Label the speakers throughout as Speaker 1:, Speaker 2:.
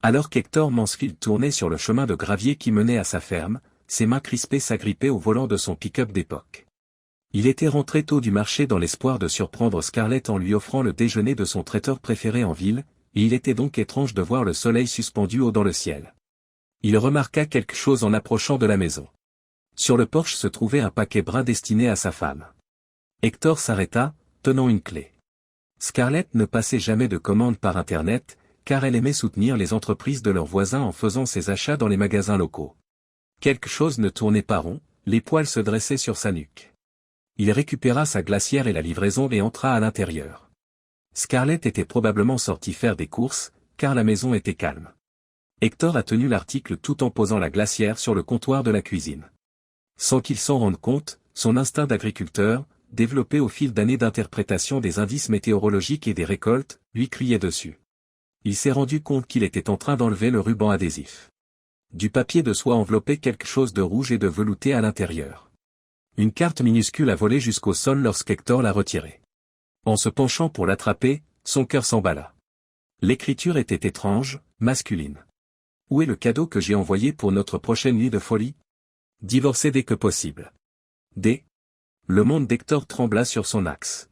Speaker 1: Alors qu'Hector Mansfield tournait sur le chemin de gravier qui menait à sa ferme, ses mains crispées s'agrippaient au volant de son pick-up d'époque. Il était rentré tôt du marché dans l'espoir de surprendre Scarlett en lui offrant le déjeuner de son traiteur préféré en ville, et il était donc étrange de voir le soleil suspendu haut dans le ciel. Il remarqua quelque chose en approchant de la maison. Sur le porche se trouvait un paquet brun destiné à sa femme. Hector s'arrêta, tenant une clé. Scarlett ne passait jamais de commandes par Internet, car elle aimait soutenir les entreprises de leurs voisins en faisant ses achats dans les magasins locaux. Quelque chose ne tournait pas rond, les poils se dressaient sur sa nuque. Il récupéra sa glacière et la livraison et entra à l'intérieur. Scarlett était probablement sortie faire des courses, car la maison était calme. Hector a tenu l'article tout en posant la glacière sur le comptoir de la cuisine. Sans qu'il s'en rende compte, son instinct d'agriculteur, développé au fil d'années d'interprétation des indices météorologiques et des récoltes, lui criait dessus. Il s'est rendu compte qu'il était en train d'enlever le ruban adhésif. Du papier de soie enveloppait quelque chose de rouge et de velouté à l'intérieur. Une carte minuscule a volé jusqu'au sol lorsqu'Hector l'a retirée. En se penchant pour l'attraper, son cœur s'emballa. L'écriture était étrange, masculine. Où est le cadeau que j'ai envoyé pour notre prochaine nuit de folie? Divorcer dès que possible. Le monde d'Hector trembla sur son axe.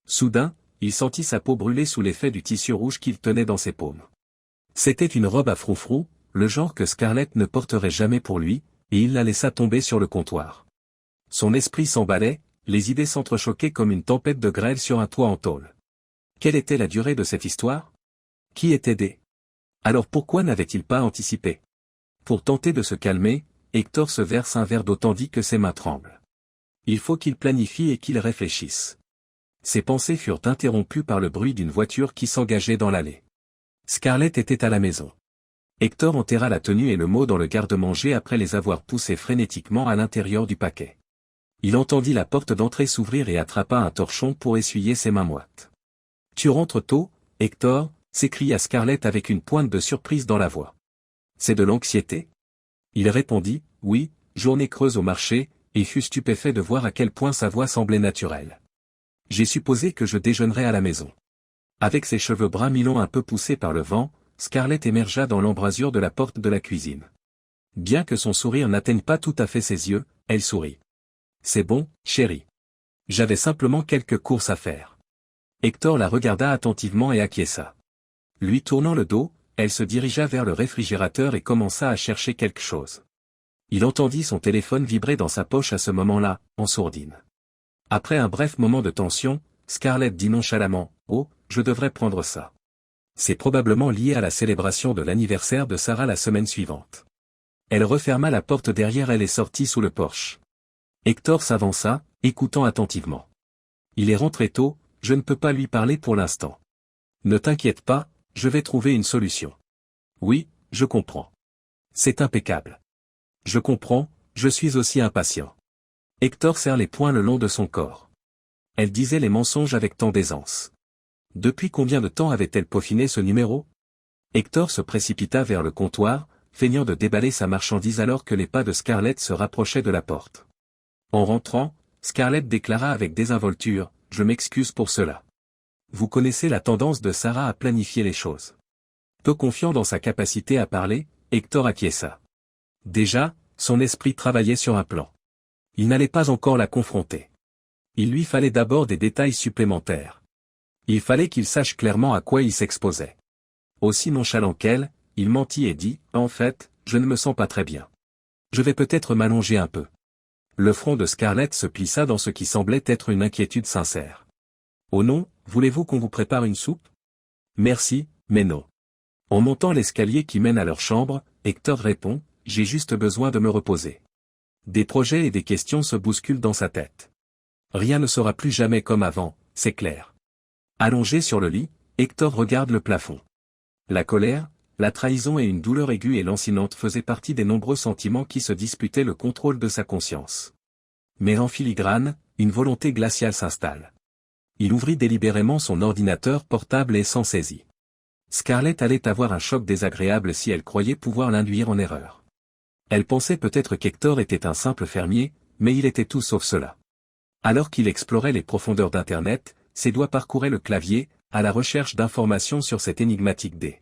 Speaker 1: Soudain, il sentit sa peau brûler sous l'effet du tissu rouge qu'il tenait dans ses paumes. C'était une robe à froufrou, le genre que Scarlett ne porterait jamais pour lui, et il la laissa tomber sur le comptoir. Son esprit s'emballait, les idées s'entrechoquaient comme une tempête de grêle sur un toit en tôle. Quelle était la durée de cette histoire? Qui était D? Alors pourquoi n'avait-il pas anticipé? Pour tenter de se calmer, Hector se verse un verre d'eau tandis que ses mains tremblent. Il faut qu'il planifie et qu'il réfléchisse. Ses pensées furent interrompues par le bruit d'une voiture qui s'engageait dans l'allée. Scarlett était à la maison. Hector enterra la tenue et le mot dans le garde-manger après les avoir poussés frénétiquement à l'intérieur du paquet. Il entendit la porte d'entrée s'ouvrir et attrapa un torchon pour essuyer ses mains moites. « Tu rentres tôt, Hector ?» s'écria Scarlett avec une pointe de surprise dans la voix. « C'est de l'anxiété ?» Il répondit, « Oui, journée creuse au marché », et fut stupéfait de voir à quel point sa voix semblait naturelle. « J'ai supposé que je déjeunerais à la maison. » Avec ses cheveux bruns mi-longs un peu poussés par le vent, Scarlett émergea dans l'embrasure de la porte de la cuisine. Bien que son sourire n'atteigne pas tout à fait ses yeux, elle sourit. « C'est bon, chérie. J'avais simplement quelques courses à faire. » Hector la regarda attentivement et acquiesça. Lui tournant le dos, elle se dirigea vers le réfrigérateur et commença à chercher quelque chose. Il entendit son téléphone vibrer dans sa poche à ce moment-là, en sourdine. Après un bref moment de tension, Scarlett dit nonchalamment, « Oh, je devrais prendre ça. » C'est probablement lié à la célébration de l'anniversaire de Sarah la semaine suivante. Elle referma la porte derrière elle et sortit sous le porche. Hector s'avança, écoutant attentivement. « Il est rentré tôt, je ne peux pas lui parler pour l'instant. Ne t'inquiète pas, je vais trouver une solution. » « Oui, je comprends. C'est impeccable. Je comprends, je suis aussi impatient. » Hector serre les poings le long de son corps. Elle disait les mensonges avec tant d'aisance. Depuis combien de temps avait-elle peaufiné ce numéro? Hector se précipita vers le comptoir, feignant de déballer sa marchandise alors que les pas de Scarlett se rapprochaient de la porte. En rentrant, Scarlett déclara avec désinvolture, « Je m'excuse pour cela. Vous connaissez la tendance de Sarah à planifier les choses. » Peu confiant dans sa capacité à parler, Hector acquiesça. Déjà, son esprit travaillait sur un plan. Il n'allait pas encore la confronter. Il lui fallait d'abord des détails supplémentaires. Il fallait qu'il sache clairement à quoi il s'exposait. Aussi nonchalant qu'elle, il mentit et dit, « En fait, je ne me sens pas très bien. Je vais peut-être m'allonger un peu. » Le front de Scarlett se plissa dans ce qui semblait être une inquiétude sincère. « Oh non, voulez-vous qu'on vous prépare une soupe? » « Merci, mais non. » En montant l'escalier qui mène à leur chambre, Hector répond, « J'ai juste besoin de me reposer. » Des projets et des questions se bousculent dans sa tête. Rien ne sera plus jamais comme avant, c'est clair. Allongé sur le lit, Hector regarde le plafond. La colère, la trahison et une douleur aiguë et lancinante faisaient partie des nombreux sentiments qui se disputaient le contrôle de sa conscience. Mais en filigrane, une volonté glaciale s'installe. Il ouvrit délibérément son ordinateur portable et s'en saisit. Scarlett allait avoir un choc désagréable si elle croyait pouvoir l'induire en erreur. Elle pensait peut-être qu'Hector était un simple fermier, mais il était tout sauf cela. Alors qu'il explorait les profondeurs d'Internet, ses doigts parcouraient le clavier, à la recherche d'informations sur cette énigmatique D.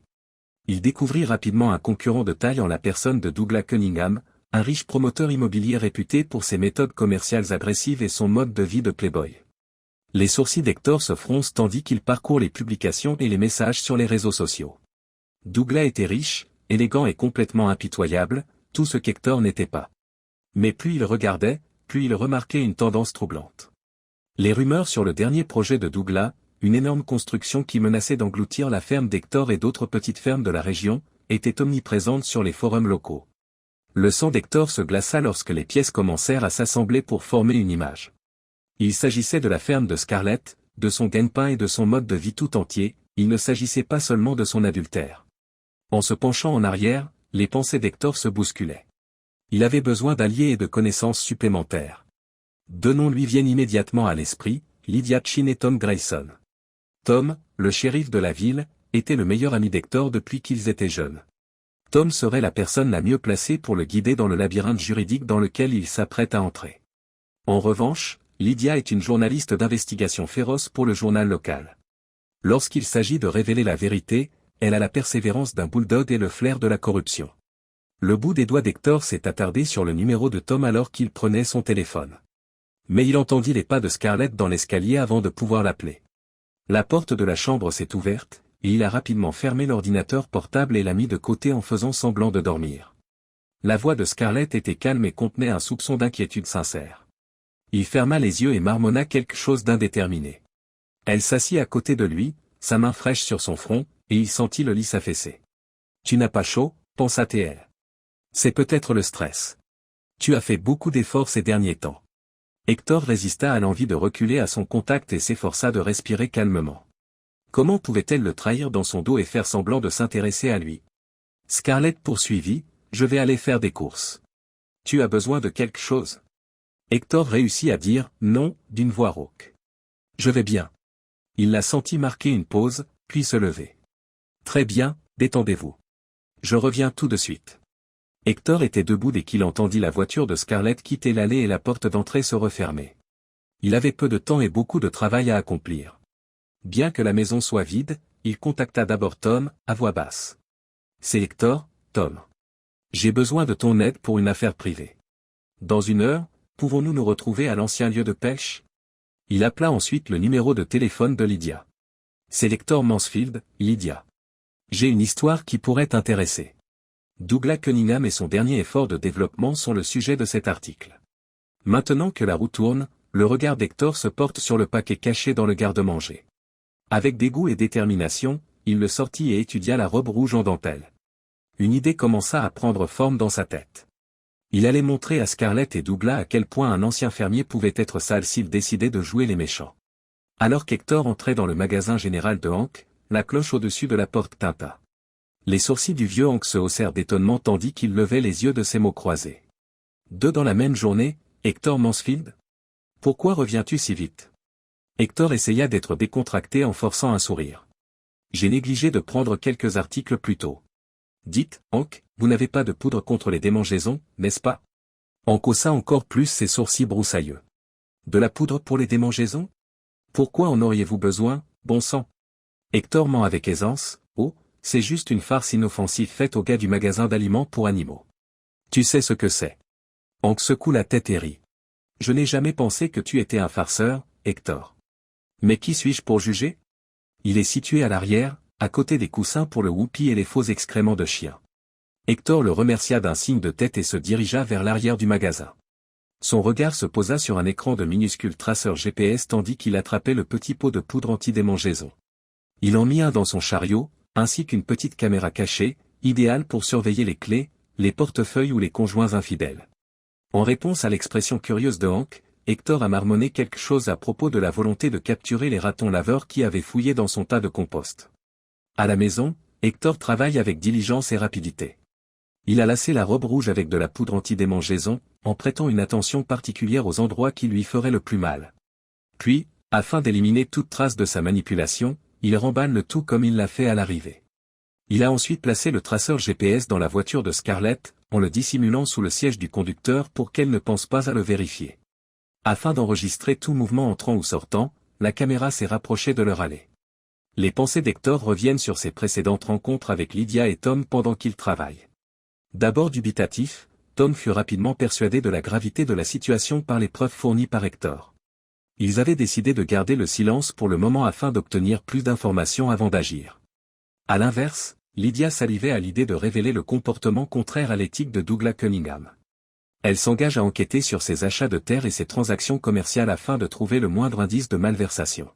Speaker 1: Il découvrit rapidement un concurrent de taille en la personne de Douglas Cunningham, un riche promoteur immobilier réputé pour ses méthodes commerciales agressives et son mode de vie de playboy. Les sourcils d'Hector se froncent tandis qu'il parcourt les publications et les messages sur les réseaux sociaux. Douglas était riche, élégant et complètement impitoyable, tout ce qu'Hector n'était pas. Mais plus il regardait, plus il remarquait une tendance troublante. Les rumeurs sur le dernier projet de Douglas, une énorme construction qui menaçait d'engloutir la ferme d'Hector et d'autres petites fermes de la région, étaient omniprésentes sur les forums locaux. Le sang d'Hector se glaça lorsque les pièces commencèrent à s'assembler pour former une image. Il s'agissait de la ferme de Scarlett, de son gagne-pain et de son mode de vie tout entier, il ne s'agissait pas seulement de son adultère. En se penchant en arrière, les pensées d'Hector se bousculaient. Il avait besoin d'alliés et de connaissances supplémentaires. Deux noms lui viennent immédiatement à l'esprit, Lydia Chin et Tom Grayson. Tom, le shérif de la ville, était le meilleur ami d'Hector depuis qu'ils étaient jeunes. Tom serait la personne la mieux placée pour le guider dans le labyrinthe juridique dans lequel il s'apprête à entrer. En revanche, Lydia est une journaliste d'investigation féroce pour le journal local. Lorsqu'il s'agit de révéler la vérité, elle a la persévérance d'un bulldog et le flair de la corruption. Le bout des doigts d'Hector s'est attardé sur le numéro de Tom alors qu'il prenait son téléphone. Mais il entendit les pas de Scarlett dans l'escalier avant de pouvoir l'appeler. La porte de la chambre s'est ouverte, et il a rapidement fermé l'ordinateur portable et l'a mis de côté en faisant semblant de dormir. La voix de Scarlett était calme et contenait un soupçon d'inquiétude sincère. Il ferma les yeux et marmonna quelque chose d'indéterminé. Elle s'assit à côté de lui, sa main fraîche sur son front, et il sentit le lit s'affaisser. « Tu n'as pas chaud ?» pensa-t-elle. « C'est peut-être le stress. Tu as fait beaucoup d'efforts ces derniers temps. » Hector résista à l'envie de reculer à son contact et s'efforça de respirer calmement. Comment pouvait-elle le trahir dans son dos et faire semblant de s'intéresser à lui? Scarlett poursuivit, « Je vais aller faire des courses. Tu as besoin de quelque chose ?» Hector réussit à dire « non » d'une voix rauque. « Je vais bien. » Il la sentit marquer une pause, puis se lever. « Très bien, détendez-vous. Je reviens tout de suite. » Hector était debout dès qu'il entendit la voiture de Scarlett quitter l'allée et la porte d'entrée se refermer. Il avait peu de temps et beaucoup de travail à accomplir. Bien que la maison soit vide, il contacta d'abord Tom, à voix basse. « C'est Hector, Tom. J'ai besoin de ton aide pour une affaire privée. Dans une heure, pouvons-nous nous retrouver à l'ancien lieu de pêche ?» Il appela ensuite le numéro de téléphone de Lydia. « C'est Hector Mansfield, Lydia. J'ai une histoire qui pourrait t'intéresser. » Douglas Cunningham et son dernier effort de développement sont le sujet de cet article. Maintenant que la roue tourne, le regard d'Hector se porte sur le paquet caché dans le garde-manger. Avec dégoût et détermination, il le sortit et étudia la robe rouge en dentelle. Une idée commença à prendre forme dans sa tête. Il allait montrer à Scarlett et Douglas à quel point un ancien fermier pouvait être sale s'il décidait de jouer les méchants. Alors qu'Hector entrait dans le magasin général de Hank, la cloche au-dessus de la porte tinta. Les sourcils du vieux Hank se haussèrent d'étonnement tandis qu'il levait les yeux de ses mots croisés. « Deux dans la même journée, Hector Mansfield ? Pourquoi reviens-tu si vite ?» Hector essaya d'être décontracté en forçant un sourire. « J'ai négligé de prendre quelques articles plus tôt. » « Dites, Hank, vous n'avez pas de poudre contre les démangeaisons, n'est-ce pas ?» Hank haussa encore plus ses sourcils broussailleux. « De la poudre pour les démangeaisons ? Pourquoi en auriez-vous besoin, bon sang ?» Hector ment avec aisance, « Oh, c'est juste une farce inoffensive faite au gars du magasin d'aliments pour animaux. Tu sais ce que c'est. » Hank secoue la tête et rit. « Je n'ai jamais pensé que tu étais un farceur, Hector. Mais qui suis-je pour juger ? Il est situé à l'arrière, à côté des coussins pour le whoopie et les faux excréments de chien. » Hector le remercia d'un signe de tête et se dirigea vers l'arrière du magasin. Son regard se posa sur un écran de minuscule traceur GPS tandis qu'il attrapait le petit pot de poudre anti-démangeaison. Il en mit un dans son chariot, ainsi qu'une petite caméra cachée, idéale pour surveiller les clés, les portefeuilles ou les conjoints infidèles. En réponse à l'expression curieuse de Hank, Hector a marmonné quelque chose à propos de la volonté de capturer les ratons laveurs qui avaient fouillé dans son tas de compost. À la maison, Hector travaille avec diligence et rapidité. Il a lassé la robe rouge avec de la poudre anti-démangeaison, en prêtant une attention particulière aux endroits qui lui feraient le plus mal. Puis, afin d'éliminer toute trace de sa manipulation, il remballe le tout comme il l'a fait à l'arrivée. Il a ensuite placé le traceur GPS dans la voiture de Scarlett, en le dissimulant sous le siège du conducteur pour qu'elle ne pense pas à le vérifier. Afin d'enregistrer tout mouvement entrant ou sortant, la caméra s'est rapprochée de leur allée. Les pensées d'Hector reviennent sur ses précédentes rencontres avec Lydia et Tom pendant qu'ils travaillent. D'abord dubitatif, Tom fut rapidement persuadé de la gravité de la situation par les preuves fournies par Hector. Ils avaient décidé de garder le silence pour le moment afin d'obtenir plus d'informations avant d'agir. À l'inverse, Lydia salivait à l'idée de révéler le comportement contraire à l'éthique de Douglas Cunningham. Elle s'engage à enquêter sur ses achats de terre et ses transactions commerciales afin de trouver le moindre indice de malversation.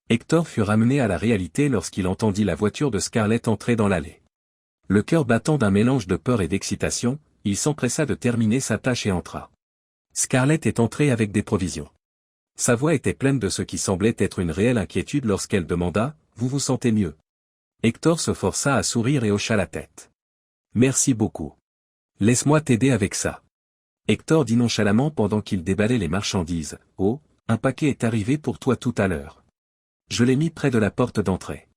Speaker 1: Hector fut ramené à la réalité lorsqu'il entendit la voiture de Scarlett entrer dans l'allée. Le cœur battant d'un mélange de peur et d'excitation, il s'empressa de terminer sa tâche et entra. Scarlett est entrée avec des provisions. Sa voix était pleine de ce qui semblait être une réelle inquiétude lorsqu'elle demanda « Vous vous sentez mieux ?» Hector se força à sourire et hocha la tête. « Merci beaucoup. Laisse-moi t'aider avec ça. » Hector dit nonchalamment pendant qu'il déballait les marchandises. « Oh, un paquet est arrivé pour toi tout à l'heure. Je l'ai mis près de la porte d'entrée. »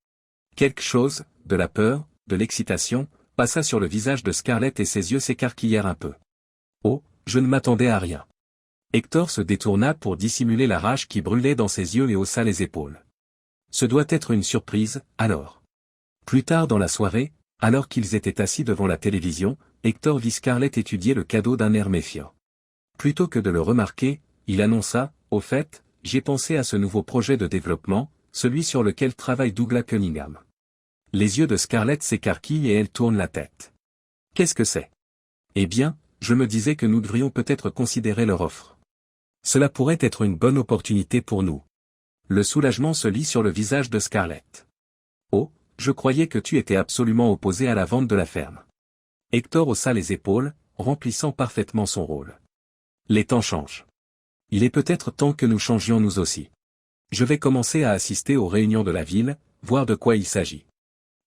Speaker 1: Quelque chose, de la peur, de l'excitation, passa sur le visage de Scarlett et ses yeux s'écarquillèrent un peu. « Oh, je ne m'attendais à rien. » Hector se détourna pour dissimuler la rage qui brûlait dans ses yeux et haussa les épaules. « Ce doit être une surprise, alors. » Plus tard dans la soirée, alors qu'ils étaient assis devant la télévision, Hector vit Scarlett étudier le cadeau d'un air méfiant. Plutôt que de le remarquer, il annonça « Au fait, j'ai pensé à ce nouveau projet de développement, celui sur lequel travaille Douglas Cunningham. » Les yeux de Scarlett s'écarquillent et elle tourne la tête. « Qu'est-ce que c'est ? » « Eh bien, je me disais que nous devrions peut-être considérer leur offre. Cela pourrait être une bonne opportunité pour nous. » Le soulagement se lit sur le visage de Scarlett. « Oh, je croyais que tu étais absolument opposé à la vente de la ferme. » Hector haussa les épaules, remplissant parfaitement son rôle. « Les temps changent. Il est peut-être temps que nous changions nous aussi. Je vais commencer à assister aux réunions de la ville, voir de quoi il s'agit. »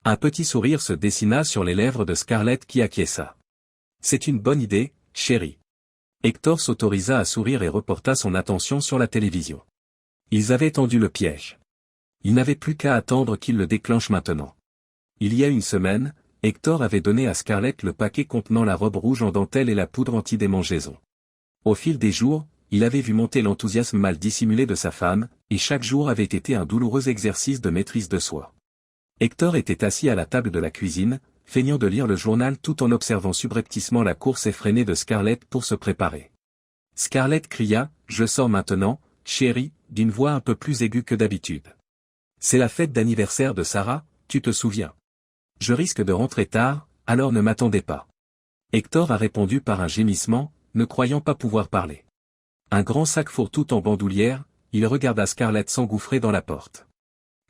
Speaker 1: Un petit sourire se dessina sur les lèvres de Scarlett qui acquiesça. « C'est une bonne idée, chérie. » Hector s'autorisa à sourire et reporta son attention sur la télévision. Ils avaient tendu le piège. Il n'avait plus qu'à attendre qu'il le déclenche maintenant. Il y a une semaine, Hector avait donné à Scarlett le paquet contenant la robe rouge en dentelle et la poudre anti-démangeaison. Au fil des jours, il avait vu monter l'enthousiasme mal dissimulé de sa femme, et chaque jour avait été un douloureux exercice de maîtrise de soi. Hector était assis à la table de la cuisine, feignant de lire le journal tout en observant subrepticement la course effrénée de Scarlett pour se préparer. Scarlett cria « Je sors maintenant, chérie », d'une voix un peu plus aiguë que d'habitude. « C'est la fête d'anniversaire de Sarah, tu te souviens. Je risque de rentrer tard, alors ne m'attendez pas. » Hector a répondu par un gémissement, ne croyant pas pouvoir parler. Un grand sac fourre-tout en bandoulière, il regarda Scarlett s'engouffrer dans la porte.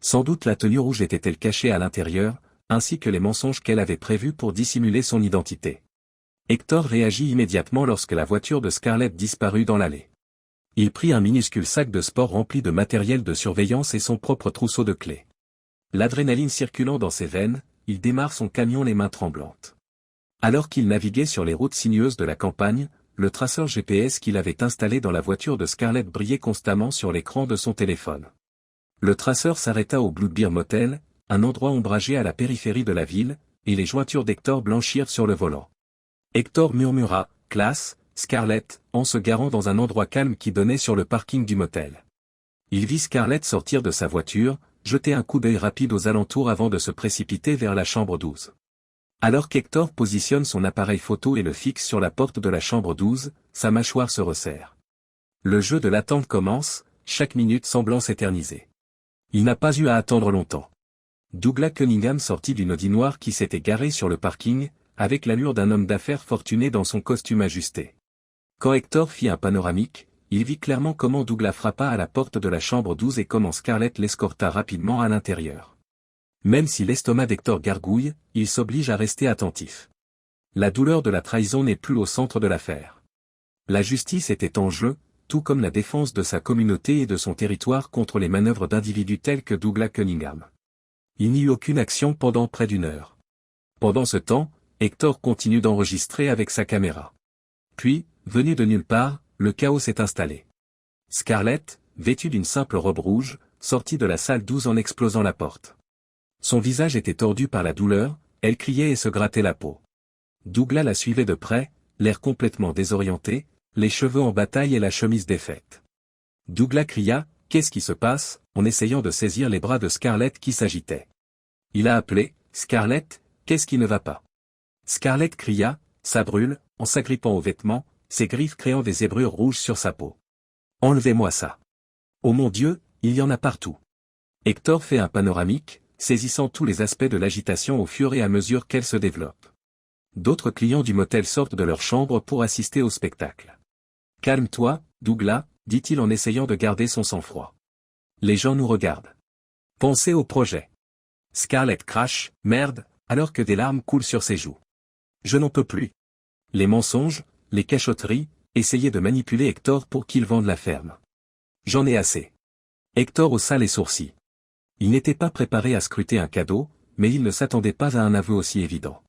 Speaker 1: Sans doute la tenue rouge était-elle cachée à l'intérieur, ainsi que les mensonges qu'elle avait prévus pour dissimuler son identité. Hector réagit immédiatement lorsque la voiture de Scarlett disparut dans l'allée. Il prit un minuscule sac de sport rempli de matériel de surveillance et son propre trousseau de clés. L'adrénaline circulant dans ses veines, il démarre son camion les mains tremblantes. Alors qu'il naviguait sur les routes sinueuses de la campagne, le traceur GPS qu'il avait installé dans la voiture de Scarlett brillait constamment sur l'écran de son téléphone. Le traceur s'arrêta au Blue Bear Motel, un endroit ombragé à la périphérie de la ville, et les jointures d'Hector blanchirent sur le volant. Hector murmura « Classe, Scarlett », en se garant dans un endroit calme qui donnait sur le parking du motel. Il vit Scarlett sortir de sa voiture, jeter un coup d'œil rapide aux alentours avant de se précipiter vers la chambre 12. Alors qu'Hector positionne son appareil photo et le fixe sur la porte de la chambre 12, sa mâchoire se resserre. Le jeu de l'attente commence, chaque minute semblant s'éterniser. Il n'a pas eu à attendre longtemps. Douglas Cunningham sortit d'une Audi noire qui s'était garée sur le parking, avec l'allure d'un homme d'affaires fortuné dans son costume ajusté. Quand Hector fit un panoramique, il vit clairement comment Douglas frappa à la porte de la chambre 12 et comment Scarlett l'escorta rapidement à l'intérieur. Même si l'estomac d'Hector gargouille, il s'oblige à rester attentif. La douleur de la trahison n'est plus au centre de l'affaire. La justice était en jeu, tout comme la défense de sa communauté et de son territoire contre les manœuvres d'individus tels que Douglas Cunningham. Il n'y eut aucune action pendant près d'une heure. Pendant ce temps, Hector continue d'enregistrer avec sa caméra. Puis, venu de nulle part, le chaos s'est installé. Scarlett, vêtue d'une simple robe rouge, sortit de la salle 12 en explosant la porte. Son visage était tordu par la douleur, elle criait et se grattait la peau. Douglas la suivait de près, l'air complètement désorienté, les cheveux en bataille et la chemise défaite. Douglas cria « Qu'est-ce qui se passe, en essayant de saisir les bras de Scarlett qui s'agitait. Il a appelé, Scarlett, qu'est-ce qui ne va pas? Scarlett cria, ça brûle, en s'agrippant aux vêtements, ses griffes créant des zébrures rouges sur sa peau. Enlevez-moi ça. Oh mon Dieu, il y en a partout. Hector fait un panoramique, saisissant tous les aspects de l'agitation au fur et à mesure qu'elle se développe. D'autres clients du motel sortent de leur chambre pour assister au spectacle. Calme-toi, Douglas, dit-il en essayant de garder son sang-froid. Les gens nous regardent. Pensez au projet. Scarlett crache, merde, alors que des larmes coulent sur ses joues. Je n'en peux plus. Les mensonges, les cachotteries, essayer de manipuler Hector pour qu'il vende la ferme. J'en ai assez. Hector haussa les sourcils. Il n'était pas préparé à scruter un cadeau, mais il ne s'attendait pas à un aveu aussi évident.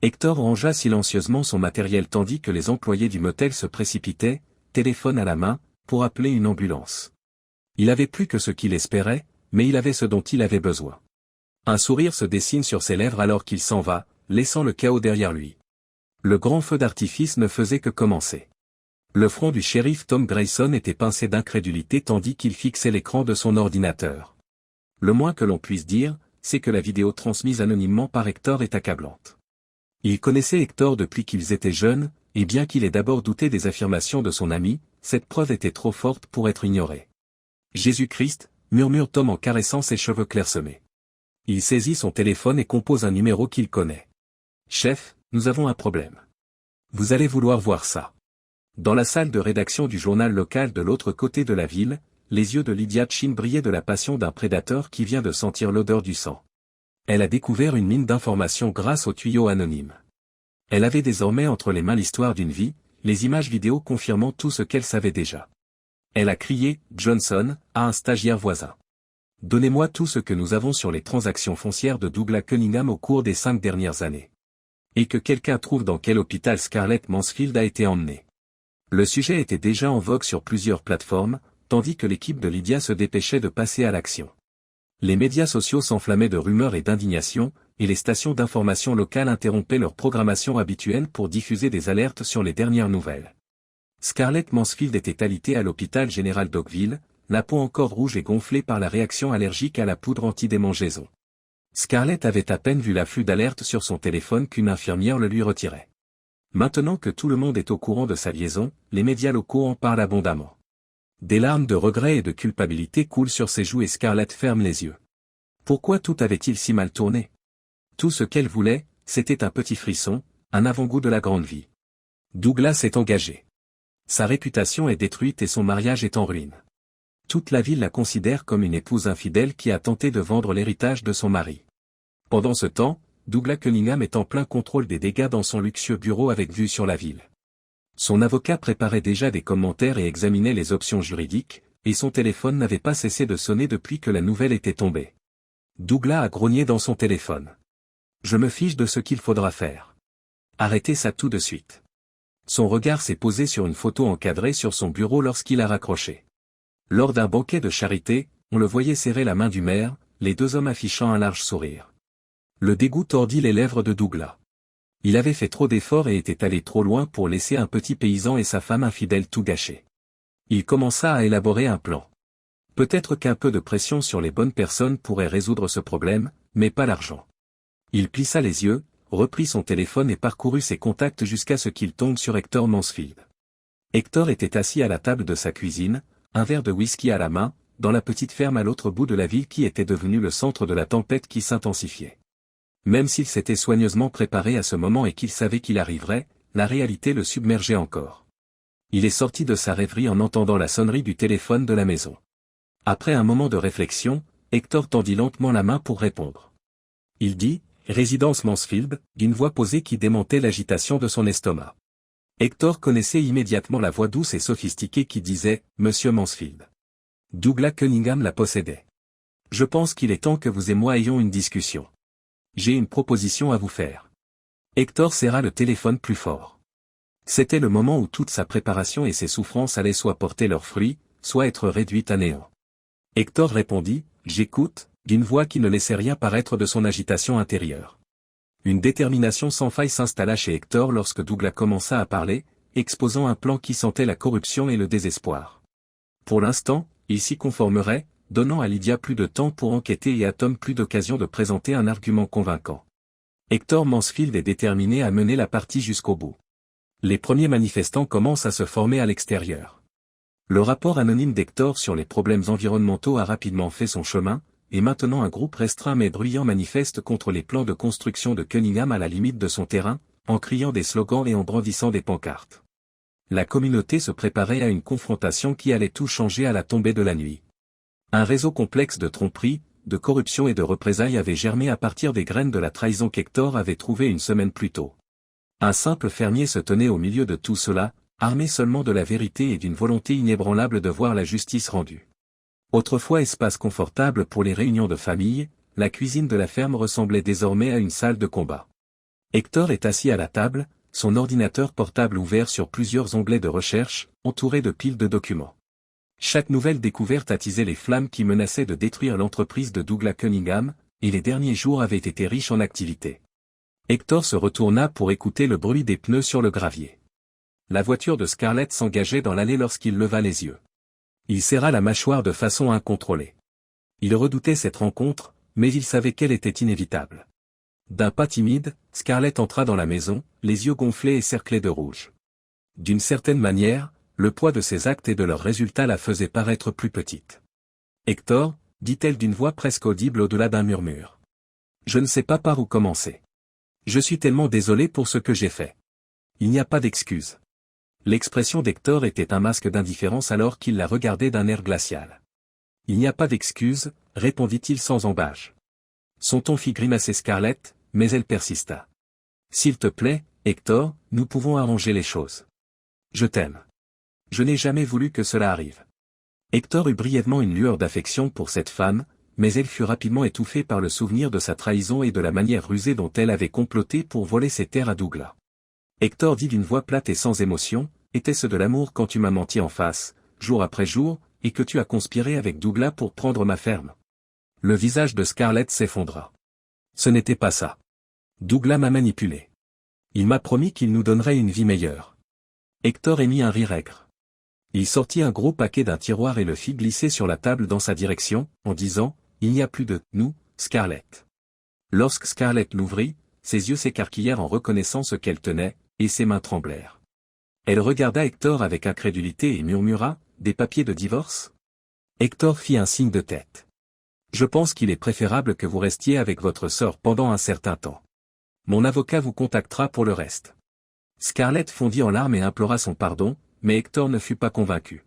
Speaker 1: Hector rangea silencieusement son matériel tandis que les employés du motel se précipitaient, téléphone à la main, pour appeler une ambulance. Il avait plus que ce qu'il espérait, mais il avait ce dont il avait besoin. Un sourire se dessine sur ses lèvres alors qu'il s'en va, laissant le chaos derrière lui. Le grand feu d'artifice ne faisait que commencer. Le front du shérif Tom Grayson était pincé d'incrédulité tandis qu'il fixait l'écran de son ordinateur. Le moins que l'on puisse dire, c'est que la vidéo transmise anonymement par Hector est accablante. Il connaissait Hector depuis qu'ils étaient jeunes, et bien qu'il ait d'abord douté des affirmations de son ami, cette preuve était trop forte pour être ignorée. Jésus-Christ, murmure Tom en caressant ses cheveux clairsemés. Il saisit son téléphone et compose un numéro qu'il connaît. Chef, nous avons un problème. Vous allez vouloir voir ça. Dans la salle de rédaction du journal local de l'autre côté de la ville, les yeux de Lydia Chin brillaient de la passion d'un prédateur qui vient de sentir l'odeur du sang. Elle a découvert une mine d'informations grâce au tuyau anonyme. Elle avait désormais entre les mains l'histoire d'une vie, les images vidéo confirmant tout ce qu'elle savait déjà. Elle a crié, Johnson, à un stagiaire voisin. Donnez-moi tout ce que nous avons sur les transactions foncières de Douglas Cunningham au cours des 5 dernières années. Et que quelqu'un trouve dans quel hôpital Scarlett Mansfield a été emmenée. Le sujet était déjà en vogue sur plusieurs plateformes, tandis que l'équipe de Lydia se dépêchait de passer à l'action. Les médias sociaux s'enflammaient de rumeurs et d'indignation, et les stations d'information locales interrompaient leur programmation habituelle pour diffuser des alertes sur les dernières nouvelles. Scarlett Mansfield était alitée à l'hôpital général d'Oakville, la peau encore rouge et gonflée par la réaction allergique à la poudre antidémangeaison. Scarlett avait à peine vu l'afflux d'alertes sur son téléphone qu'une infirmière le lui retirait. Maintenant que tout le monde est au courant de sa liaison, les médias locaux en parlent abondamment. Des larmes de regret et de culpabilité coulent sur ses joues et Scarlett ferme les yeux. Pourquoi tout avait-il si mal tourné? Tout ce qu'elle voulait, c'était un petit frisson, un avant-goût de la grande vie. Douglas est engagé. Sa réputation est détruite et son mariage est en ruine. Toute la ville la considère comme une épouse infidèle qui a tenté de vendre l'héritage de son mari. Pendant ce temps, Douglas Cunningham est en plein contrôle des dégâts dans son luxueux bureau avec vue sur la ville. Son avocat préparait déjà des commentaires et examinait les options juridiques, et son téléphone n'avait pas cessé de sonner depuis que la nouvelle était tombée. Douglas a grogné dans son téléphone. Je me fiche de ce qu'il faudra faire. Arrêtez ça tout de suite. Son regard s'est posé sur une photo encadrée sur son bureau lorsqu'il a raccroché. Lors d'un banquet de charité, on le voyait serrer la main du maire, les deux hommes affichant un large sourire. Le dégoût tordit les lèvres de Douglas. Il avait fait trop d'efforts et était allé trop loin pour laisser un petit paysan et sa femme infidèle tout gâcher. Il commença à élaborer un plan. Peut-être qu'un peu de pression sur les bonnes personnes pourrait résoudre ce problème, mais pas l'argent. Il plissa les yeux, reprit son téléphone et parcourut ses contacts jusqu'à ce qu'il tombe sur Hector Mansfield. Hector était assis à la table de sa cuisine, un verre de whisky à la main, dans la petite ferme à l'autre bout de la ville qui était devenue le centre de la tempête qui s'intensifiait. Même s'il s'était soigneusement préparé à ce moment et qu'il savait qu'il arriverait, la réalité le submergeait encore. Il est sorti de sa rêverie en entendant la sonnerie du téléphone de la maison. Après un moment de réflexion, Hector tendit lentement la main pour répondre. Il dit, « Résidence Mansfield », d'une voix posée qui démentait l'agitation de son estomac. Hector connaissait immédiatement la voix douce et sophistiquée qui disait « Monsieur Mansfield ». Douglas Cunningham la possédait. « Je pense qu'il est temps que vous et moi ayons une discussion. J'ai une proposition à vous faire. » Hector serra le téléphone plus fort. C'était le moment où toute sa préparation et ses souffrances allaient soit porter leurs fruits, soit être réduites à néant. Hector répondit, « J'écoute », d'une voix qui ne laissait rien paraître de son agitation intérieure. Une détermination sans faille s'installa chez Hector lorsque Douglas commença à parler, exposant un plan qui sentait la corruption et le désespoir. Pour l'instant, il s'y conformerait, donnant à Lydia plus de temps pour enquêter et à Tom plus d'occasion de présenter un argument convaincant. Hector Mansfield est déterminé à mener la partie jusqu'au bout. Les premiers manifestants commencent à se former à l'extérieur. Le rapport anonyme d'Hector sur les problèmes environnementaux a rapidement fait son chemin, et maintenant un groupe restreint mais bruyant manifeste contre les plans de construction de Cunningham à la limite de son terrain, en criant des slogans et en brandissant des pancartes. La communauté se préparait à une confrontation qui allait tout changer à la tombée de la nuit. Un réseau complexe de tromperies, de corruption et de représailles avait germé à partir des graines de la trahison qu'Hector avait trouvée une semaine plus tôt. Un simple fermier se tenait au milieu de tout cela, armé seulement de la vérité et d'une volonté inébranlable de voir la justice rendue. Autrefois espace confortable pour les réunions de famille, la cuisine de la ferme ressemblait désormais à une salle de combat. Hector est assis à la table, son ordinateur portable ouvert sur plusieurs onglets de recherche, entouré de piles de documents. Chaque nouvelle découverte attisait les flammes qui menaçaient de détruire l'entreprise de Douglas Cunningham, et les derniers jours avaient été riches en activité. Hector se retourna pour écouter le bruit des pneus sur le gravier. La voiture de Scarlett s'engageait dans l'allée lorsqu'il leva les yeux. Il serra la mâchoire de façon incontrôlée. Il redoutait cette rencontre, mais il savait qu'elle était inévitable. D'un pas timide, Scarlett entra dans la maison, les yeux gonflés et cerclés de rouge. D'une certaine manière, le poids de ses actes et de leurs résultats la faisait paraître plus petite. « Hector » dit-elle d'une voix presque audible au-delà d'un murmure. « Je ne sais pas par où commencer. Je suis tellement désolé pour ce que j'ai fait. Il n'y a pas d'excuse. » L'expression d'Hector était un masque d'indifférence alors qu'il la regardait d'un air glacial. « Il n'y a pas d'excuse » répondit-il sans embâche. Son ton fit grimacer Scarlett, mais elle persista. « S'il te plaît, Hector, nous pouvons arranger les choses. Je t'aime. Je n'ai jamais voulu que cela arrive. » Hector eut brièvement une lueur d'affection pour cette femme, mais elle fut rapidement étouffée par le souvenir de sa trahison et de la manière rusée dont elle avait comploté pour voler ses terres à Douglas. Hector dit d'une voix plate et sans émotion, « Était-ce de l'amour quand tu m'as menti en face, jour après jour, et que tu as conspiré avec Douglas pour prendre ma ferme ?» Le visage de Scarlett s'effondra. « Ce n'était pas ça. Douglas m'a manipulé. Il m'a promis qu'il nous donnerait une vie meilleure. » Hector émit un rire aigre. Il sortit un gros paquet d'un tiroir et le fit glisser sur la table dans sa direction, en disant « Il n'y a plus de « nous », Scarlett. » Lorsque Scarlett l'ouvrit, ses yeux s'écarquillèrent en reconnaissant ce qu'elle tenait, et ses mains tremblèrent. Elle regarda Hector avec incrédulité et murmura « Des papiers de divorce ?» Hector fit un signe de tête. « Je pense qu'il est préférable que vous restiez avec votre sœur pendant un certain temps. Mon avocat vous contactera pour le reste. » Scarlett fondit en larmes et implora son pardon, mais Hector ne fut pas convaincu.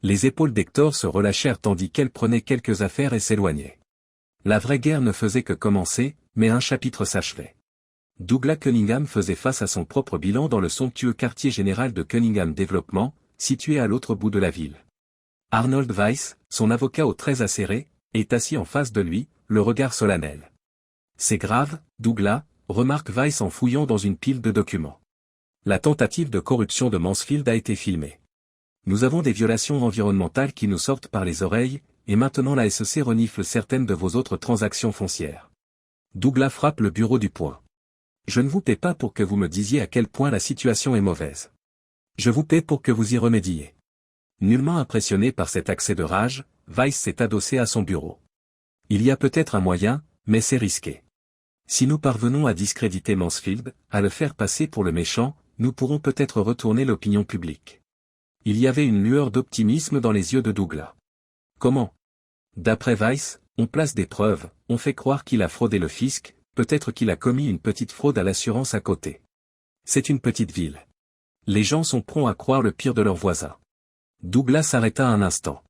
Speaker 1: Les épaules d'Hector se relâchèrent tandis qu'elle prenait quelques affaires et s'éloignait. La vraie guerre ne faisait que commencer, mais un chapitre s'achevait. Douglas Cunningham faisait face à son propre bilan dans le somptueux quartier général de Cunningham Development, situé à l'autre bout de la ville. Arnold Weiss, son avocat aux traits acérés, est assis en face de lui, le regard solennel. « C'est grave, Douglas » remarque Weiss en fouillant dans une pile de documents. La tentative de corruption de Mansfield a été filmée. Nous avons des violations environnementales qui nous sortent par les oreilles, et maintenant la SEC renifle certaines de vos autres transactions foncières. Douglas frappe le bureau du poing. Je ne vous paie pas pour que vous me disiez à quel point la situation est mauvaise. Je vous paie pour que vous y remédiez. Nullement impressionné par cet accès de rage, Weiss s'est adossé à son bureau. Il y a peut-être un moyen, mais c'est risqué. Si nous parvenons à discréditer Mansfield, à le faire passer pour le méchant, nous pourrons peut-être retourner l'opinion publique. Il y avait une lueur d'optimisme dans les yeux de Douglas. Comment? D'après Weiss, on place des preuves, on fait croire qu'il a fraudé le fisc, peut-être qu'il a commis une petite fraude à l'assurance à côté. C'est une petite ville. Les gens sont prompts à croire le pire de leurs voisins. Douglas s'arrêta un instant.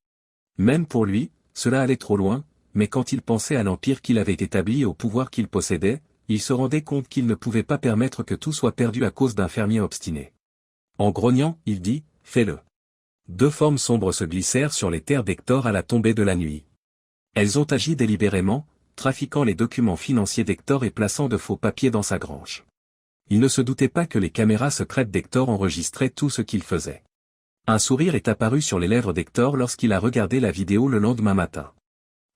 Speaker 1: Même pour lui, cela allait trop loin, mais quand il pensait à l'empire qu'il avait établi et au pouvoir qu'il possédait, il se rendait compte qu'il ne pouvait pas permettre que tout soit perdu à cause d'un fermier obstiné. En grognant, il dit, « Fais-le ». Deux formes sombres se glissèrent sur les terres d'Hector à la tombée de la nuit. Elles ont agi délibérément, trafiquant les documents financiers d'Hector et plaçant de faux papiers dans sa grange. Il ne se doutait pas que les caméras secrètes d'Hector enregistraient tout ce qu'il faisait. Un sourire est apparu sur les lèvres d'Hector lorsqu'il a regardé la vidéo le lendemain matin.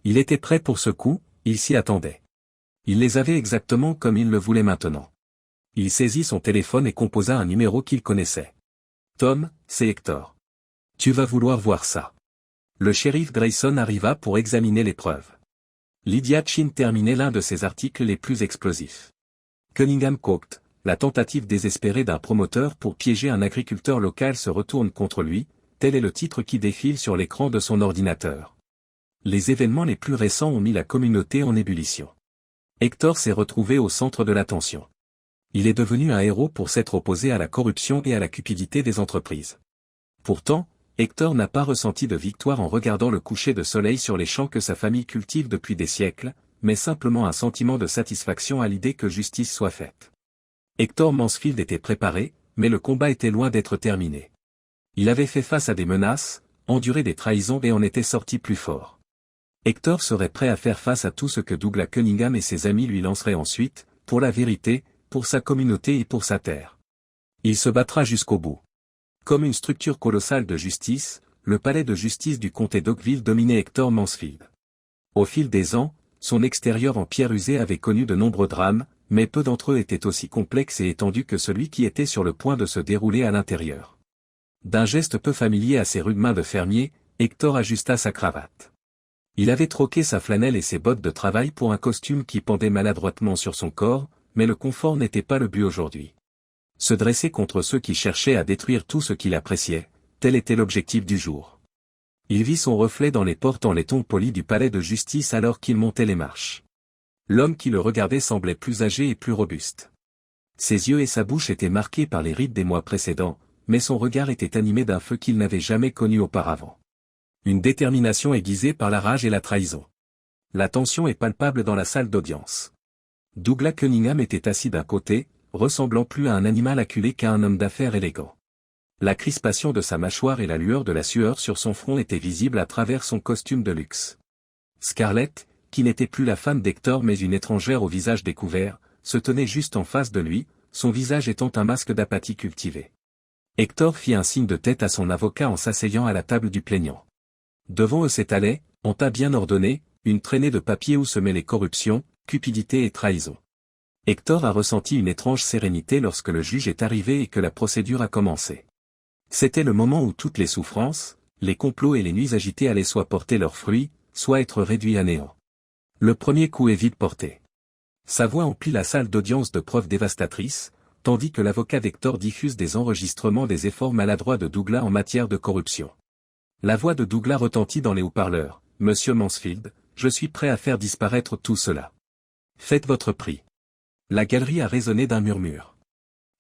Speaker 1: Il était prêt pour ce coup, il s'y attendait. Il les avait exactement comme il le voulait maintenant. Il saisit son téléphone et composa un numéro qu'il connaissait. « Tom, c'est Hector. Tu vas vouloir voir ça. » Le shérif Grayson arriva pour examiner les preuves. Lydia Chin terminait l'un de ses articles les plus explosifs. Cunningham Cooked, la tentative désespérée d'un promoteur pour piéger un agriculteur local se retourne contre lui, tel est le titre qui défile sur l'écran de son ordinateur. Les événements les plus récents ont mis la communauté en ébullition. Hector s'est retrouvé au centre de l'attention. Il est devenu un héros pour s'être opposé à la corruption et à la cupidité des entreprises. Pourtant, Hector n'a pas ressenti de victoire en regardant le coucher de soleil sur les champs que sa famille cultive depuis des siècles, mais simplement un sentiment de satisfaction à l'idée que justice soit faite. Hector Mansfield était préparé, mais le combat était loin d'être terminé. Il avait fait face à des menaces, enduré des trahisons et en était sorti plus fort. Hector serait prêt à faire face à tout ce que Douglas Cunningham et ses amis lui lanceraient ensuite, pour la vérité, pour sa communauté et pour sa terre. Il se battra jusqu'au bout. Comme une structure colossale de justice, le palais de justice du comté d'Oakville dominait Hector Mansfield. Au fil des ans, son extérieur en pierre usée avait connu de nombreux drames, mais peu d'entre eux étaient aussi complexes et étendus que celui qui était sur le point de se dérouler à l'intérieur. D'un geste peu familier à ses rudes mains de fermier, Hector ajusta sa cravate. Il avait troqué sa flanelle et ses bottes de travail pour un costume qui pendait maladroitement sur son corps, mais le confort n'était pas le but aujourd'hui. Se dresser contre ceux qui cherchaient à détruire tout ce qu'il appréciait, tel était l'objectif du jour. Il vit son reflet dans les portes en laiton poli du palais de justice alors qu'il montait les marches. L'homme qui le regardait semblait plus âgé et plus robuste. Ses yeux et sa bouche étaient marqués par les rides des mois précédents, mais son regard était animé d'un feu qu'il n'avait jamais connu auparavant. Une détermination aiguisée par la rage et la trahison. La tension est palpable dans la salle d'audience. Douglas Cunningham était assis d'un côté, ressemblant plus à un animal acculé qu'à un homme d'affaires élégant. La crispation de sa mâchoire et la lueur de la sueur sur son front étaient visibles à travers son costume de luxe. Scarlett, qui n'était plus la femme d'Hector mais une étrangère au visage découvert, se tenait juste en face de lui, son visage étant un masque d'apathie cultivée. Hector fit un signe de tête à son avocat en s'asseyant à la table du plaignant. Devant eux s'étalait, en tas bien ordonné, une traînée de papiers où se mêlaient corruption, cupidité et trahison. Hector a ressenti une étrange sérénité lorsque le juge est arrivé et que la procédure a commencé. C'était le moment où toutes les souffrances, les complots et les nuits agitées allaient soit porter leurs fruits, soit être réduits à néant. Le premier coup est vite porté. Sa voix emplit la salle d'audience de preuves dévastatrices, tandis que l'avocat d'Hector diffuse des enregistrements des efforts maladroits de Douglas en matière de corruption. La voix de Douglas retentit dans les haut-parleurs. « Monsieur Mansfield, je suis prêt à faire disparaître tout cela. Faites votre prix. » La galerie a résonné d'un murmure.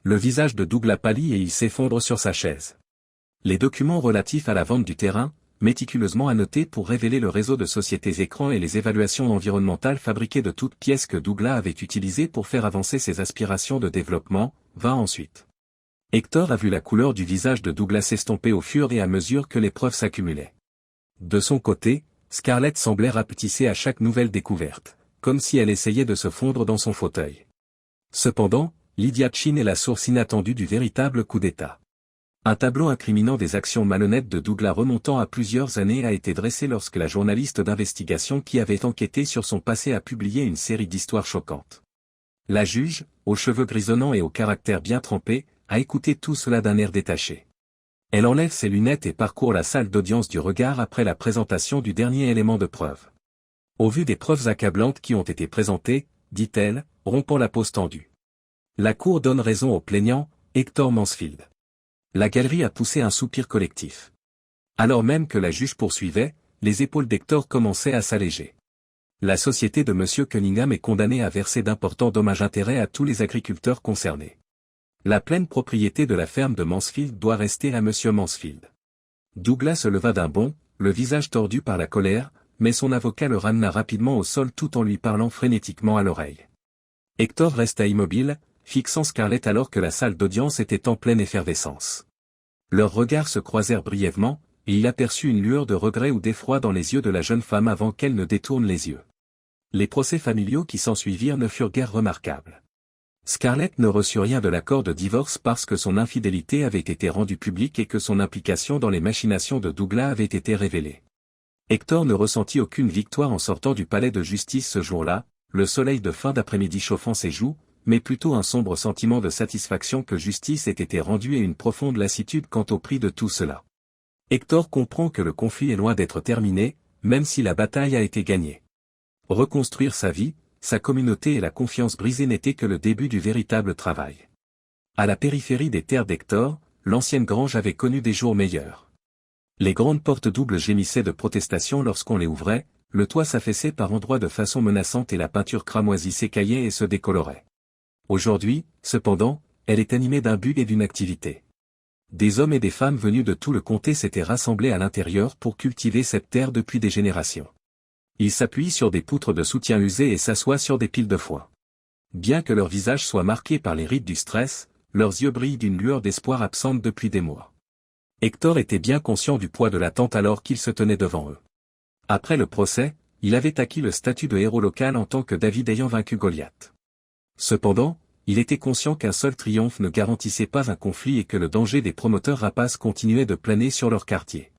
Speaker 1: Le visage de Douglas pâlit et il s'effondre sur sa chaise. Les documents relatifs à la vente du terrain, méticuleusement annotés pour révéler le réseau de sociétés écrans et les évaluations environnementales fabriquées de toutes pièces que Douglas avait utilisées pour faire avancer ses aspirations de développement, vint ensuite. Hector a vu la couleur du visage de Douglas s'estomper au fur et à mesure que les preuves s'accumulaient. De son côté, Scarlett semblait rapetisser à chaque nouvelle découverte, comme si elle essayait de se fondre dans son fauteuil. Cependant, Lydia Chin est la source inattendue du véritable coup d'État. Un tableau incriminant des actions malhonnêtes de Douglas remontant à plusieurs années a été dressé lorsque la journaliste d'investigation qui avait enquêté sur son passé a publié une série d'histoires choquantes. La juge, aux cheveux grisonnants et au caractère bien trempé, a écouté tout cela d'un air détaché. Elle enlève ses lunettes et parcourt la salle d'audience du regard après la présentation du dernier élément de preuve. Au vu des preuves accablantes qui ont été présentées, dit-elle, rompant la pose tendue. La cour donne raison au plaignant, Hector Mansfield. La galerie a poussé un soupir collectif. Alors même que la juge poursuivait, les épaules d'Hector commençaient à s'alléger. La société de M. Cunningham est condamnée à verser d'importants dommages-intérêts à tous les agriculteurs concernés. La pleine propriété de la ferme de Mansfield doit rester à M. Mansfield. Douglas se leva d'un bond, le visage tordu par la colère, mais son avocat le ramena rapidement au sol tout en lui parlant frénétiquement à l'oreille. Hector resta immobile, fixant Scarlett alors que la salle d'audience était en pleine effervescence. Leurs regards se croisèrent brièvement, et il aperçut une lueur de regret ou d'effroi dans les yeux de la jeune femme avant qu'elle ne détourne les yeux. Les procès familiaux qui s'ensuivirent ne furent guère remarquables. Scarlett ne reçut rien de l'accord de divorce parce que son infidélité avait été rendue publique et que son implication dans les machinations de Douglas avait été révélée. Hector ne ressentit aucune victoire en sortant du palais de justice ce jour-là, le soleil de fin d'après-midi chauffant ses joues, mais plutôt un sombre sentiment de satisfaction que justice ait été rendue et une profonde lassitude quant au prix de tout cela. Hector comprend que le conflit est loin d'être terminé, même si la bataille a été gagnée. Reconstruire sa vie, sa communauté et la confiance brisée n'étaient que le début du véritable travail. À la périphérie des terres d'Hector, l'ancienne grange avait connu des jours meilleurs. Les grandes portes doubles gémissaient de protestation lorsqu'on les ouvrait, le toit s'affaissait par endroits de façon menaçante et la peinture cramoisie s'écaillait et se décolorait. Aujourd'hui, cependant, elle est animée d'un but et d'une activité. Des hommes et des femmes venus de tout le comté s'étaient rassemblés à l'intérieur pour cultiver cette terre depuis des générations. Ils s'appuient sur des poutres de soutien usées et s'assoient sur des piles de foin. Bien que leur visage soit marqué par les rides du stress, leurs yeux brillent d'une lueur d'espoir absente depuis des mois. Hector était bien conscient du poids de l'attente alors qu'il se tenait devant eux. Après le procès, il avait acquis le statut de héros local en tant que David ayant vaincu Goliath. Cependant, il était conscient qu'un seul triomphe ne garantissait pas un conflit et que le danger des promoteurs rapaces continuait de planer sur leur quartier.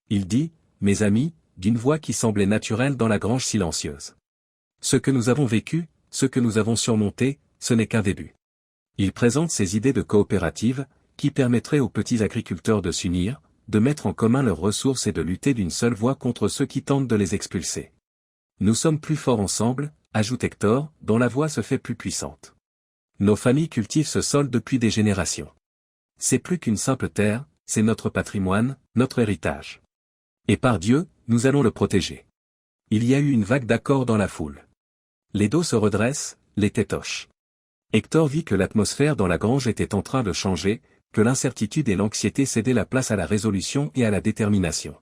Speaker 1: Il dit, « Mes amis », d'une voix qui semblait naturelle dans la grange silencieuse. Ce que nous avons vécu, ce que nous avons surmonté, ce n'est qu'un début. Il présente ses idées de coopérative, qui permettraient aux petits agriculteurs de s'unir, de mettre en commun leurs ressources et de lutter d'une seule voix contre ceux qui tentent de les expulser. Nous sommes plus forts ensemble, ajoute Hector, dont la voix se fait plus puissante. Nos familles cultivent ce sol depuis des générations. C'est plus qu'une simple terre, c'est notre patrimoine, notre héritage. Et par Dieu, nous allons le protéger. Il y a eu une vague d'accords dans la foule. Les dos se redressent, les têtes hochent. Hector vit que l'atmosphère dans la grange était en train de changer, que l'incertitude et l'anxiété cédaient la place à la résolution et à la détermination.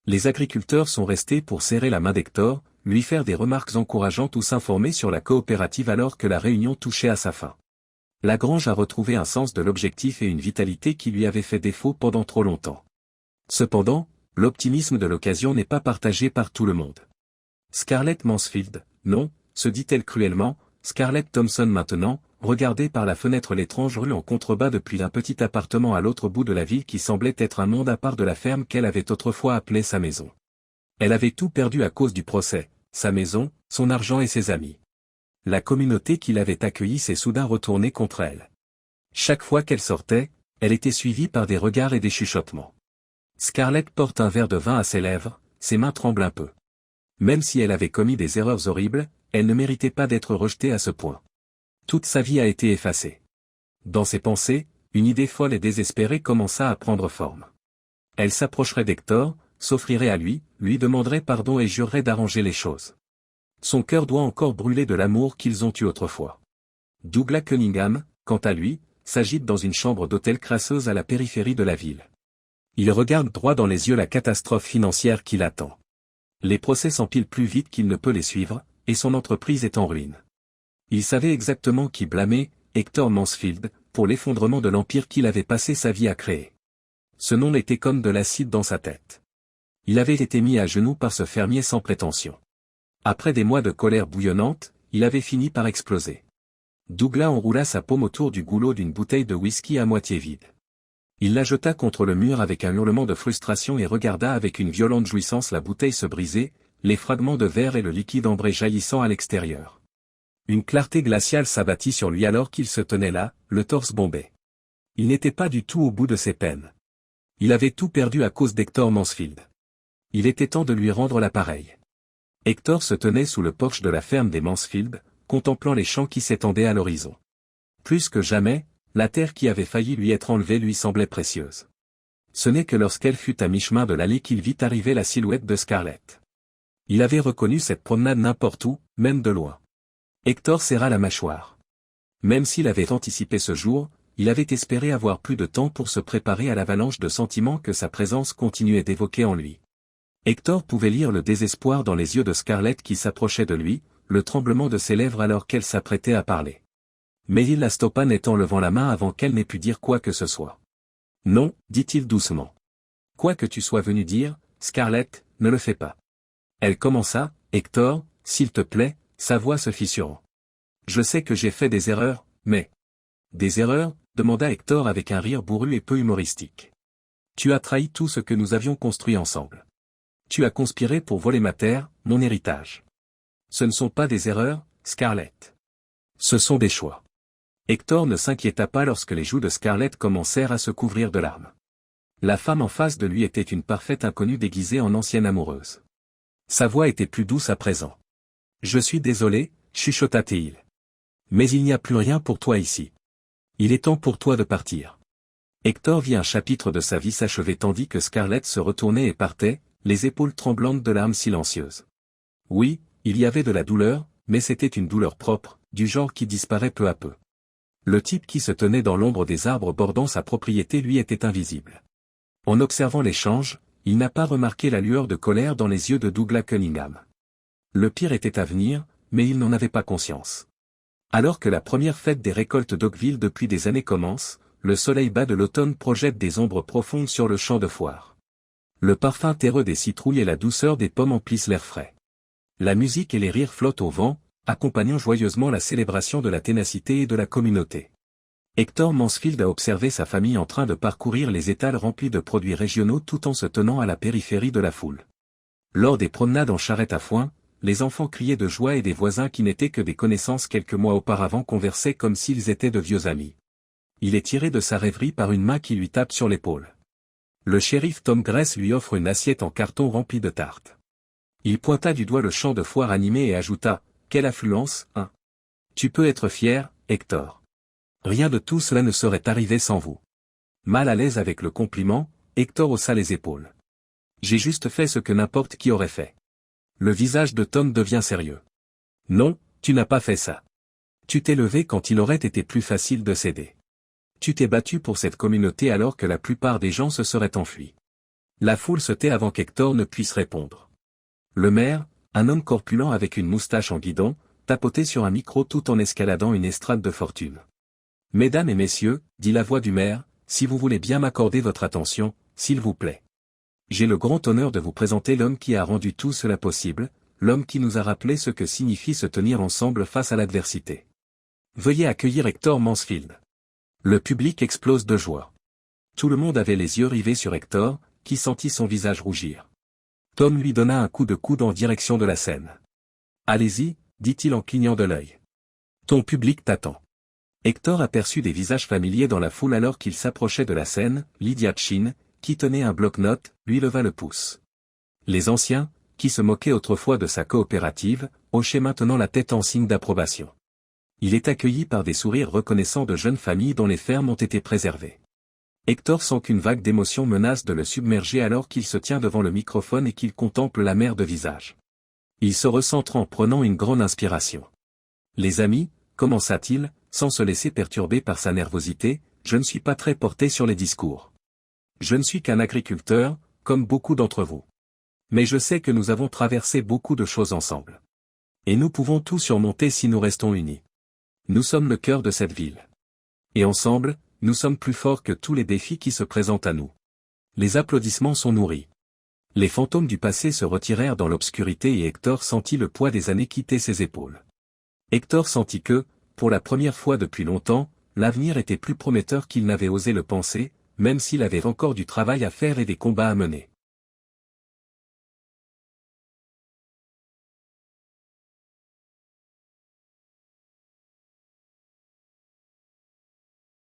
Speaker 1: Les agriculteurs sont restés pour serrer la main d'Hector, lui faire des remarques encourageantes ou s'informer sur la coopérative alors que la réunion touchait à sa fin. La grange a retrouvé un sens de l'objectif et une vitalité qui lui avaient fait défaut pendant trop longtemps. Cependant, l'optimisme de l'occasion n'est pas partagé par tout le monde. Scarlett Mansfield, non, se dit-elle cruellement, Scarlett Thompson maintenant, regardait par la fenêtre l'étrange rue en contrebas depuis un petit appartement à l'autre bout de la ville qui semblait être un monde à part de la ferme qu'elle avait autrefois appelée sa maison. Elle avait tout perdu à cause du procès, sa maison, son argent et ses amis. La communauté qui l'avait accueillie s'est soudain retournée contre elle. Chaque fois qu'elle sortait, elle était suivie par des regards et des chuchotements. Scarlett porte un verre de vin à ses lèvres, ses mains tremblent un peu. Même si elle avait commis des erreurs horribles, elle ne méritait pas d'être rejetée à ce point. Toute sa vie a été effacée. Dans ses pensées, une idée folle et désespérée commença à prendre forme. Elle s'approcherait d'Hector, s'offrirait à lui, lui demanderait pardon et jurerait d'arranger les choses. Son cœur doit encore brûler de l'amour qu'ils ont eu autrefois. Douglas Cunningham, quant à lui, s'agite dans une chambre d'hôtel crasseuse à la périphérie de la ville. Il regarde droit dans les yeux la catastrophe financière qui l'attend. Les procès s'empilent plus vite qu'il ne peut les suivre, et son entreprise est en ruine. Il savait exactement qui blâmer, Hector Mansfield, pour l'effondrement de l'empire qu'il avait passé sa vie à créer. Ce nom était comme de l'acide dans sa tête. Il avait été mis à genoux par ce fermier sans prétention. Après des mois de colère bouillonnante, il avait fini par exploser. Douglas enroula sa paume autour du goulot d'une bouteille de whisky à moitié vide. Il la jeta contre le mur avec un hurlement de frustration et regarda avec une violente jouissance la bouteille se briser, les fragments de verre et le liquide ambré jaillissant à l'extérieur. Une clarté glaciale s'abattit sur lui alors qu'il se tenait là, le torse bombé. Il n'était pas du tout au bout de ses peines. Il avait tout perdu à cause d'Hector Mansfield. Il était temps de lui rendre l'appareil. Hector se tenait sous le porche de la ferme des Mansfield, contemplant les champs qui s'étendaient à l'horizon. Plus que jamais, la terre qui avait failli lui être enlevée lui semblait précieuse. Ce n'est que lorsqu'elle fut à mi-chemin de l'allée qu'il vit arriver la silhouette de Scarlett. Il avait reconnu cette promenade n'importe où, même de loin. Hector serra la mâchoire. Même s'il avait anticipé ce jour, il avait espéré avoir plus de temps pour se préparer à l'avalanche de sentiments que sa présence continuait d'évoquer en lui. Hector pouvait lire le désespoir dans les yeux de Scarlett qui s'approchait de lui, le tremblement de ses lèvres alors qu'elle s'apprêtait à parler. Mais il la stoppa net en levant la main avant qu'elle n'ait pu dire quoi que ce soit. « Non, dit-il doucement. Quoi que tu sois venu dire, Scarlett, ne le fais pas. » Elle commença, « Hector, s'il te plaît », sa voix se fissurant. « Je sais que j'ai fait des erreurs, mais... » « Des erreurs ?» demanda Hector avec un rire bourru et peu humoristique. « Tu as trahi tout ce que nous avions construit ensemble. Tu as conspiré pour voler ma terre, mon héritage. Ce ne sont pas des erreurs, Scarlett. Ce sont des choix. » Hector ne s'inquiéta pas lorsque les joues de Scarlett commencèrent à se couvrir de larmes. La femme en face de lui était une parfaite inconnue déguisée en ancienne amoureuse. Sa voix était plus douce à présent. « Je suis désolé, chuchota-t-il. Mais il n'y a plus rien pour toi ici. Il est temps pour toi de partir. » Hector vit un chapitre de sa vie s'achever tandis que Scarlett se retournait et partait, les épaules tremblantes de larmes silencieuses. Oui, il y avait de la douleur, mais c'était une douleur propre, du genre qui disparaît peu à peu. Le type qui se tenait dans l'ombre des arbres bordant sa propriété lui était invisible. En observant l'échange, il n'a pas remarqué la lueur de colère dans les yeux de Douglas Cunningham. Le pire était à venir, mais il n'en avait pas conscience. Alors que la première fête des récoltes d'Oakville depuis des années commence, le soleil bas de l'automne projette des ombres profondes sur le champ de foire. Le parfum terreux des citrouilles et la douceur des pommes emplissent l'air frais. La musique et les rires flottent au vent, accompagnant joyeusement la célébration de la ténacité et de la communauté. Hector Mansfield a observé sa famille en train de parcourir les étals remplis de produits régionaux tout en se tenant à la périphérie de la foule. Lors des promenades en charrette à foin, les enfants criaient de joie et des voisins qui n'étaient que des connaissances quelques mois auparavant conversaient comme s'ils étaient de vieux amis. Il est tiré de sa rêverie par une main qui lui tape sur l'épaule. Le shérif Tom Grace lui offre une assiette en carton remplie de tartes. Il pointa du doigt le champ de foire animé et ajouta « Quelle affluence, hein? Tu peux être fier, Hector. Rien de tout cela ne serait arrivé sans vous. » Mal à l'aise avec le compliment, Hector haussa les épaules. « J'ai juste fait ce que n'importe qui aurait fait. » Le visage de Tom devient sérieux. « Non, tu n'as pas fait ça. Tu t'es levé quand il aurait été plus facile de céder. Tu t'es battu pour cette communauté alors que la plupart des gens se seraient enfuis. » La foule se tait avant qu'Hector ne puisse répondre. Le maire, un homme corpulent avec une moustache en guidon, tapotait sur un micro tout en escaladant une estrade de fortune. « Mesdames et messieurs, dit la voix du maire, si vous voulez bien m'accorder votre attention, s'il vous plaît. J'ai le grand honneur de vous présenter l'homme qui a rendu tout cela possible, l'homme qui nous a rappelé ce que signifie se tenir ensemble face à l'adversité. Veuillez accueillir Hector Mansfield. » Le public explose de joie. Tout le monde avait les yeux rivés sur Hector, qui sentit son visage rougir. Tom lui donna un coup de coude en direction de la scène. « Allez-y, dit-il en clignant de l'œil. Ton public t'attend. » Hector aperçut des visages familiers dans la foule alors qu'il s'approchait de la scène. Lydia Chin, qui tenait un bloc-notes, lui leva le pouce. Les anciens, qui se moquaient autrefois de sa coopérative, hochaient maintenant la tête en signe d'approbation. Il est accueilli par des sourires reconnaissants de jeunes familles dont les fermes ont été préservées. Hector sent qu'une vague d'émotion menace de le submerger alors qu'il se tient devant le microphone et qu'il contemple la mer de visages. Il se recentre en prenant une grande inspiration. « Les amis, commença-t-il, sans se laisser perturber par sa nervosité, je ne suis pas très porté sur les discours. Je ne suis qu'un agriculteur, comme beaucoup d'entre vous. Mais je sais que nous avons traversé beaucoup de choses ensemble. Et nous pouvons tout surmonter si nous restons unis. Nous sommes le cœur de cette ville. Et ensemble, nous sommes plus forts que tous les défis qui se présentent à nous. » Les applaudissements sont nourris. Les fantômes du passé se retirèrent dans l'obscurité et Hector sentit le poids des années quitter ses épaules. Hector sentit que, pour la première fois depuis longtemps, l'avenir était plus prometteur qu'il n'avait osé le penser, même s'il avait encore du travail à faire et des combats à mener.